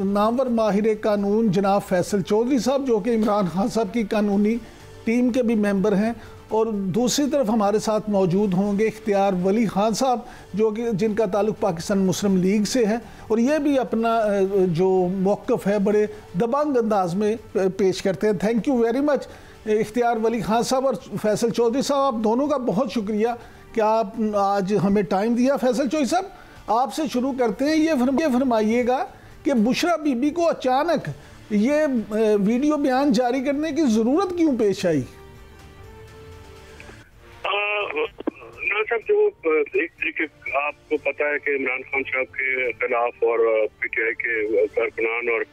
नामवर माहिर कानून जनाब फैसल चौधरी साहब जो कि इमरान खान साहब की कानूनी टीम के भी मेंबर हैं, और दूसरी तरफ हमारे साथ मौजूद होंगे इख्तियार वली खान साहब जो कि जिनका ताल्लुक़ पाकिस्तान मुस्लिम लीग से है, और ये भी अपना जो मौक़िफ़ है बड़े दबंग अंदाज में पेश करते हैं। थैंक यू वेरी मच इख्तियार वली खान साहब और फैसल चौधरी साहब, आप दोनों का बहुत शुक्रिया कि आप आज हमें टाइम दिया। फैसल चौधरी साहब, आपसे शुरू करते हैं। ये फरमाइएगा कि बुशरा बीबी को अचानक ये वीडियो बयान जारी करने की ज़रूरत क्यों पेश आई? साहब, जो एक तरीके आपको पता है कि इमरान खान साहब के खिलाफ और पीटीआई के कारकुनान और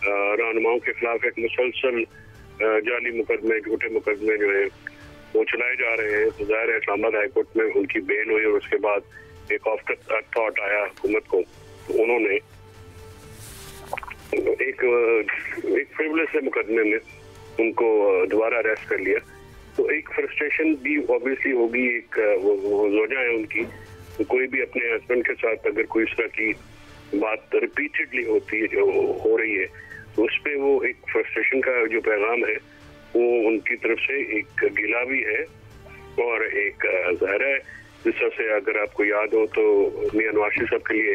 रहनुमाओं के खिलाफ एक मुसलसल जाली मुकदमे, झूठे मुकदमे जो है वो चलाए जा रहे हैं। तो ज़ाहिर है इस्लामाबाद हाई कोर्ट में उनकी बेल हुई और उसके बाद एक आफ्टर थॉट आया हुकूमत को, तो उन्होंने एक फ्रिवलेस मुकदमे में उनको दोबारा अरेस्ट कर लिया। तो एक फ्रस्ट्रेशन भी ऑब्वियसली होगी, एक वो वजह है उनकी। तो कोई भी अपने हस्बैंड के साथ अगर कोई इस तरह की बात रिपीटेडली होती है, जो हो रही है, तो उस पर वो एक फ्रस्ट्रेशन का जो पैगाम है वो उनकी तरफ से एक गिला भी है और एक ज़ाहिर है। जिस तरह से अगर आपको याद हो तो मियां नवाज शरीफ साहब के लिए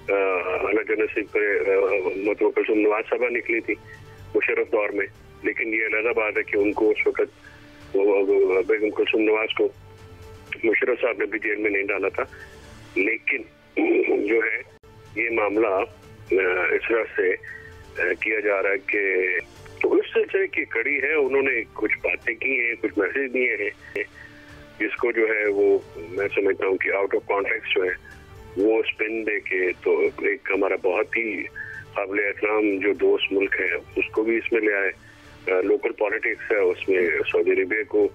मतलब कुलसुम नवाज साहबा निकली थी मुशर्रफ दौर में, लेकिन ये अलग बात है कि उनको उस वक्त बेगम कुलसुम नवाज को मुशर्रफ साहब ने भी जेल में नहीं डाला था। लेकिन जो है ये मामला इस तरह से किया जा रहा है कि तो इस सिलसिले की कड़ी है। उन्होंने कुछ बातें की हैं, कुछ मैसेज दिए हैं, जिसको जो है वो मैं समझता हूँ कि आउट ऑफ कॉन्टेक्स्ट जो है वो स्पिन दे के, तो एक हमारा बहुत ही काबिल एहतराम जो दोस्त मुल्क है उसको भी इसमें ले आए। लोकल पॉलिटिक्स है, उसमें सऊदी अरेबिया को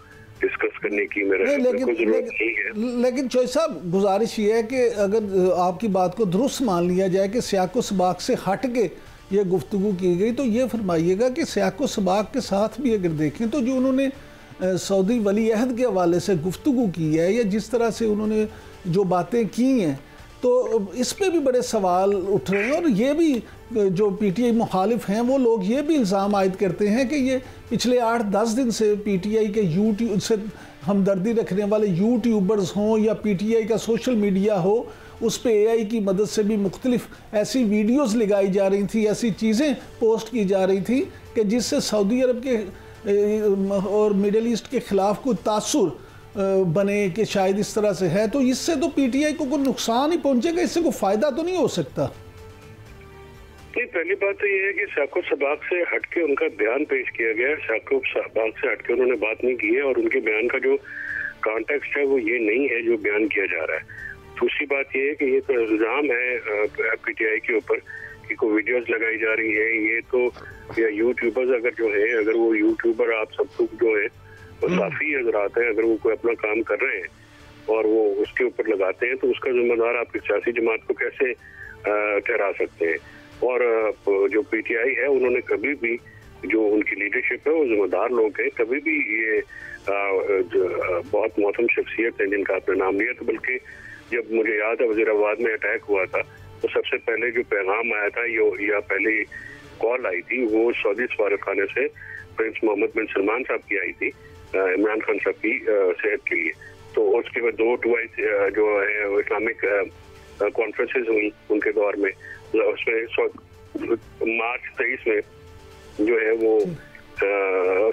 डिस्कस करने की मेरा कोई जरूरत नहीं है। लेकिन चौधरी साहब, गुजारिश ये है कि अगर आपकी बात को दुरुस्त मान लिया जाए कि सियाको सबाक से हट के ये गुफ्तगू की गई, तो ये फरमाइएगा कि सियाको सबाक के साथ भी अगर देखें तो जो उन्होंने सऊदी वली अहद के हवाले से गुफ्तगू की है या जिस तरह से उन्होंने जो बातें की हैं, तो इस पे भी बड़े सवाल उठ रहे हैं। और ये भी जो पीटीआई मुखालिफ हैं वो लोग ये भी इल्ज़ाम आयद करते हैं कि ये पिछले 8-10 दिन से पीटीआई के यूट्यूब से हमदर्दी रखने वाले यूट्यूबर्स हों या पीटीआई का सोशल मीडिया हो, उस पे एआई की मदद से भी मुख्तलिफ ऐसी वीडियोस लगाई जा रही थी, ऐसी चीज़ें पोस्ट की जा रही थी कि जिससे सऊदी अरब के और मिडल ईस्ट के ख़िलाफ़ कोई तासुर बने कि शायद इस तरह से है। तो इससे तो पीटीआई को कोई नुकसान ही पहुंचेगा, इससे कोई फ़ायदा तो नहीं हो सकता। नहीं, पहली बात तो ये है कि सियाको सबाक से हटके उनका बयान पेश किया गया है। सियाको सबाक से हटके उन्होंने बात नहीं की है और उनके बयान का जो कॉन्टेक्स्ट है वो ये नहीं है जो बयान किया जा रहा है। दूसरी बात ये है कि ये तो इल्ज़ाम है पीटीआई के ऊपर कि कोई वीडियोस लगाई जा रही है। ये तो या यूट्यूबर्स अगर जो है, अगर वो यूट्यूबर आप सब कुछ जो है काफ़ी अगर आते हैं, अगर वो कोई अपना काम कर रहे हैं और वो उसके ऊपर लगाते हैं, तो उसका जिम्मेदार आप सियासी जमात को कैसे ठहरा सकते हैं। और जो पीटीआई है उन्होंने कभी भी, जो उनकी लीडरशिप है वो जिम्मेदार लोग हैं, कभी भी ये बहुत मौसम शख्सियत है जिनका आपने नाम लिया। तो बल्कि जब मुझे याद है वज़ीराबाद में अटैक हुआ था तो सबसे पहले जो पैगाम आया था या पहली कॉल आई थी वो सऊदी सफारत खाने से प्रिंस मोहम्मद बिन सलमान साहब की आई थी इमरान खान साहब की सेहत के लिए। तो उसके बाद 2 जो है इस्लामिक कॉन्फ्रेंसेस हुई उनके दौर में, उसमें मार्च 23 में जो है वो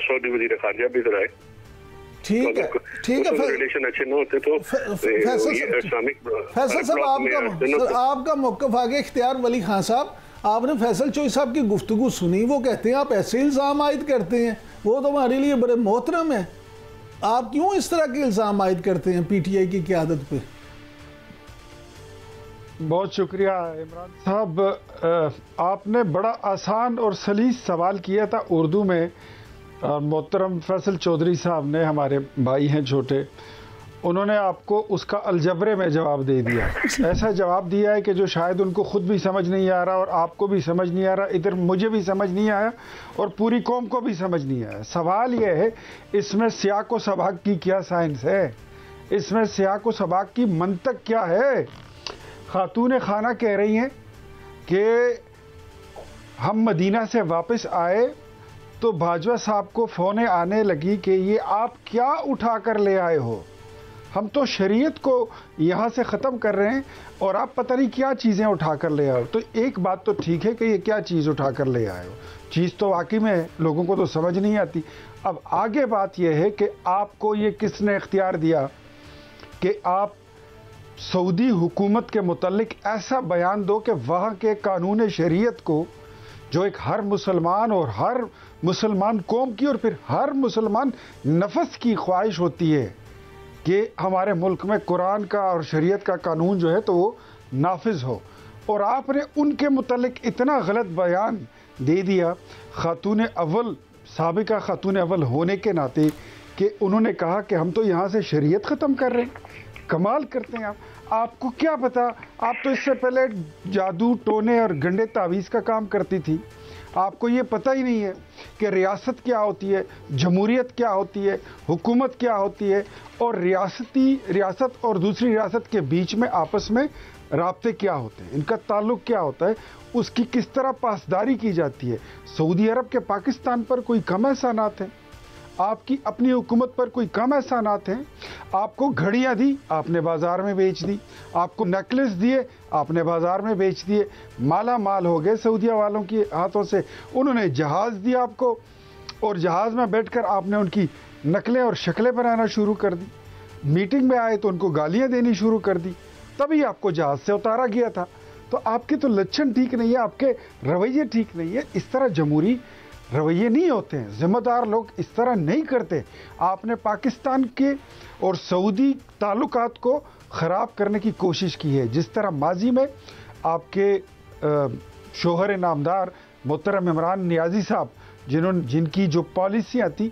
सऊदी वज़ीर ख़ारजा भी इधर आए। ठीक है, ठीक है। रिलेशन अच्छे न होते तो फैसल साहब आपका मौक़िफ़ आगे। इख्तियार वली खान साहब, आपने फैसल चौधरी साहब की गुफ्तगू सुनी, वो कहते हैं आप ऐसे इल्ज़ाम आयद करते हैं, वो तो हमारे लिए बड़े मोहतरम है, आप क्यों इस तरह के इल्ज़ाम आयद करते हैं पीटीआई की क़यादत पे? बहुत शुक्रिया इमरान साहब, आपने बड़ा आसान और सलीस सवाल किया था उर्दू में। मोहतरम फैसल चौधरी साहब ने, हमारे भाई हैं छोटे, उन्होंने आपको उसका अलजबरे में जवाब दे दिया। ऐसा जवाब दिया है कि जो शायद उनको ख़ुद भी समझ नहीं आ रहा और आपको भी समझ नहीं आ रहा, इधर मुझे भी समझ नहीं आया और पूरी कौम को भी समझ नहीं आया। सवाल यह है, इसमें सियाको सबाक की क्या साइंस है, इसमें सियाको सबाक की मंतक क्या है? खातून खाना कह रही हैं कि ہم مدینہ سے واپس آئے تو باجوہ صاحب کو فونیں آنے لگی کہ یہ آپ کیا اٹھا کر لے آئے ہو، ہم تو شریعت کو یہاں سے ختم کر رہے ہیں اور آپ پتہ نہیں کیا چیزیں اٹھا کر لے آئے ہو۔ تو ایک بات تو ٹھیک ہے کہ یہ کیا چیز اٹھا کر لے آئے ہو، چیز تو واقعی میں لوگوں کو تو سمجھ نہیں آتی۔ اب آگے بات یہ ہے کہ آپ کو یہ کس نے اختیار دیا کہ آپ سعودی حکومت کے متعلق ایسا بیان دو کہ وہاں کے قانون شریعت کو، جو ایک ہر مسلمان اور ہر مسلمان قوم کی اور پھر ہر مسلمان نفس کی خواہش ہوتی ہے کہ ہمارے ملک میں قرآن کا اور شریعت کا قانون جو ہے تو وہ نافذ ہو، اور آپ نے ان کے متعلق اتنا غلط بیان دے دیا خاتون اول، سابقہ خاتون اول ہونے کے ناطے، کہ انہوں نے کہا کہ ہم تو یہاں سے شریعت ختم کر رہے ہیں۔ کمال کرتے ہیں آپ کو کیا پتا، آپ تو اس سے پہلے جادو ٹونے اور گنڈے تعویذ کا کام کرتی تھی، آپ کو یہ پتہ ہی نہیں ہے کہ ریاست کیا ہوتی ہے، جمہوریت کیا ہوتی ہے، حکومت کیا ہوتی ہے، اور ریاست اور دوسری ریاست کے بیچ میں آپس میں رابطے کیا ہوتے ہیں، ان کا تعلق کیا ہوتا ہے، اس کی کس طرح پاسداری کی جاتی ہے۔ سعودی عرب کے پاکستان پر کوئی کم احسانات ہیں؟ آپ کی اپنی حکومت پر کوئی کم احسانات ہیں؟ آپ کو گھڑیاں دی، آپ نے بازار میں بیچ دی، آپ کو نیکلس دیے، آپ نے بازار میں بیچ دیے، مالا مال ہو گئے سعودیہ والوں کے ہاتھوں سے۔ انہوں نے جہاز دیا آپ کو، اور جہاز میں بیٹھ کر آپ نے ان کی نقلیں اور شکلیں بنانا شروع کر دی، میٹنگ میں آئے تو ان کو گالیاں دینی شروع کر دی، تبھی آپ کو جہاز سے اتارا گیا تھا۔ تو آپ کے تو لچھن ٹھیک نہیں ہے، آپ کے رویے ٹھیک نہیں ہے، اس طرح جمہوری رویے نہیں ہوتے ہیں، ذمہ دار لوگ اس طرح نہیں کرتے۔ آپ نے پاکستان کے اور سعودی تعلقات کو خراب کرنے کی کوشش کی ہے، جس طرح ماضی میں آپ کے شوہر نامدار محترم عمران نیازی صاحب، جن کی جو پالیسیاں تھیں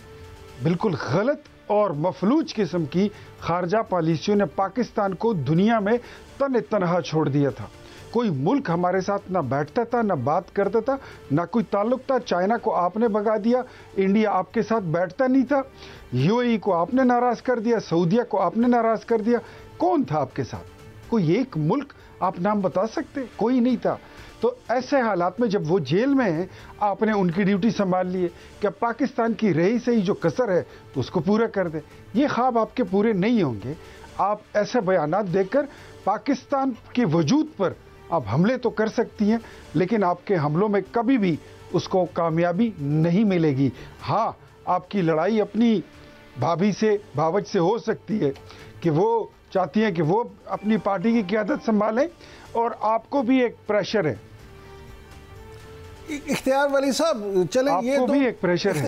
بالکل غلط اور مفلوج قسم کی خارجہ پالیسیوں نے پاکستان کو دنیا میں تنہا چھوڑ دیا تھا۔ کوئی ملک ہمارے ساتھ نہ بیٹھتا تھا، نہ بات کرتا تھا، نہ کوئی تعلق تھا۔ چائنا کو آپ نے بھگا دیا، انڈیا آپ کے ساتھ بیٹھتا نہیں تھا، یو اے ای کو آپ نے ناراض کر دیا، سعودیہ کو آپ نے ناراض کر دیا۔ کون تھا آپ کے ساتھ؟ کوئی ایک ملک آپ نام بتا سکتے؟ کوئی نہیں تھا۔ تو ایسے حالات میں جب وہ جیل میں ہیں، آپ نے ان کی ڈیوٹی سنبھال لی ہے کہ پاکستان کی رہی سہی جو کسر ہے تو اس کو پورا کر دیں۔ یہ خواب آپ کے پورے نہیں ہوں گے۔ آپ ایسے بیانات دے کر پاکستان کے وجود پر آپ حملے تو کر سکتی ہیں، لیکن آپ کے حملوں میں کبھی بھی اس کو کامیابی نہیں ملے گی۔ ہاں، آپ کی لڑائی اپنی بھابھی سے، بھاوج سے ہو سکتی ہے کہ وہ چاہتی ہیں کہ وہ اپنی پارٹی کی قیادت سنبھالیں، اور آپ کو بھی ایک پریشر ہے، اختیار ولی صاحب، چلیں آپ کو بھی ایک پریشر ہے۔